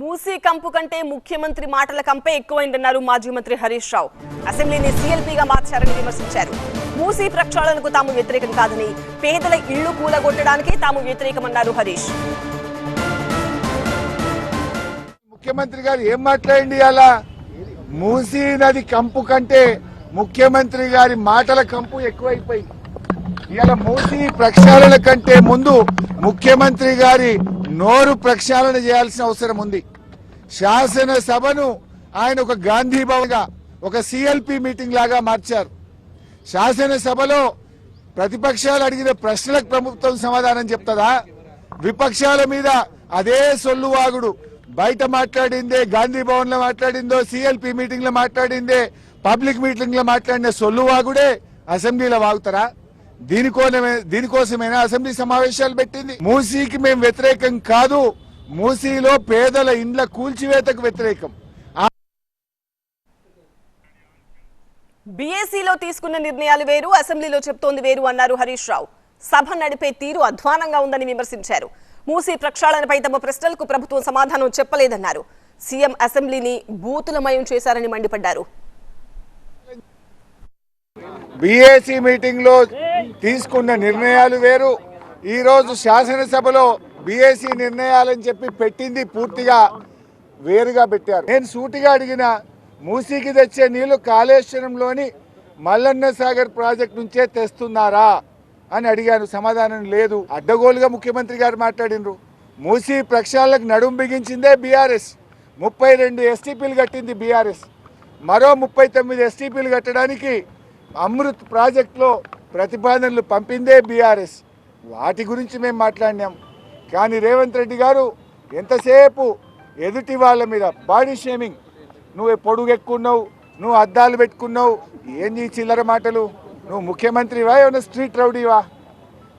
మూసీ కంపు కంటే ముఖ్యమంత్రి మాటల కంపే ఎక్కువైందన్నారు మాజీ మంత్రి హరీష్ రావు. అసెంబ్లీని సీఎల్పీగా మార్చారని విమర్శించారు. మూసీ ప్రక్షాళనకు తాము వ్యతిరేకం కాదని, పేదల ఇళ్లు కూలగొట్టడానికి తాము వ్యతిరేకమన్నారు హరీష్. ముఖ్యమంత్రి గారు ఏం మాట్లాడండి, అలా మూసీ నది కంపు కంటే ముఖ్యమంత్రి గారి మాటల కంపు ఎక్కువైపోయింది. ఇలా మూసీ ప్రక్షాళన కంటే ముందు ముఖ్యమంత్రి గారి నోరు ప్రక్షాళన చేయాల్సిన అవసరం ఉంది. శాసనసభను ఆయన ఒక గాంధీ భవన్ గా, ఒక సిఎల్పి మీటింగ్ లాగా మార్చారు. శాసనసభలో ప్రతిపక్షాలు అడిగిన ప్రశ్నలకు ప్రభుత్వం సమాధానం చెప్తుందా? విపక్షాల మీద అదే సొల్లువాగుడు. బయట మాట్లాడిందే, గాంధీ భవన్ లో మాట్లాడిందో, సిఎల్పి మీటింగ్ లో మాట్లాడిందే, పబ్లిక్ మీటింగ్ లో మాట్లాడిన సొల్లువాగుడే అసెంబ్లీలో వాగుతారా? దీనికోసమైనా అసెంబ్లీ సమావేశాలు పెట్టింది. మూసీకి మేము వ్యతిరేకం కాదు, మూసీలో పేదల ఇండ్ల కూల్చివేతకు వ్యతిరేకం. బీఏసీలో తీసుకున్న నిర్ణయాలు వేరు, అసెంబ్లీలో చెప్తోంది వేరు అన్నారు హరీష్ రావు. సభ నడిపే తీరు అధ్వానంగా ఉందని విమర్శించారు. మూసీ ప్రక్షాళనపై తమ ప్రశ్నలకు ప్రభుత్వం సమాధానం చెప్పలేదన్నారు. సీఎం అసెంబ్లీని బూతులమయం చేశారని మండిపడ్డారు. బీఏసీ మీటింగ్ లో తీసుకున్న నిర్ణయాలు వేరు, ఈ రోజు శాసనసభలో బీఏసీ నిర్ణయాలని చెప్పి పెట్టింది పూర్తిగా వేరుగా పెట్టారు. నేను సూటిగా అడిగిన, మూసీకి తెచ్చే నీళ్లు కాళేశ్వరంలోని మల్లన్న సాగర్ ప్రాజెక్ట్ నుంచే తెస్తున్నారా అని అడిగాను. సమాధానం లేదు. అడ్డగోలుగా ముఖ్యమంత్రి గారు మాట్లాడినరు. మూసీ ప్రక్షాళనకు నడుం బిగించిందే బీఆర్ఎస్. 32 ఎస్టీపీలు కట్టింది బీఆర్ఎస్. మరో 39 ఎస్టీపీలు కట్టడానికి అమృత్ ప్రాజెక్టులో ప్రతిపాదనలు పంపిందే బీఆర్ఎస్. వాటి గురించి మేము మాట్లాడినాం. కానీ రేవంత్ రెడ్డి గారు ఎంతసేపు ఎదుటి వాళ్ళ మీద బాడీ షేమింగ్. నువ్వు పొడుగు ఎక్కున్నావు, నువ్వు అద్దాలు పెట్టుకున్నావు, ఏంది చిల్లర మాటలు? నువ్వు ముఖ్యమంత్రివా, ఏమన్నా స్ట్రీట్ రౌడీవా?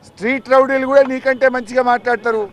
స్ట్రీట్ రౌడీలు కూడా నీకంటే మంచిగా మాట్లాడతారు.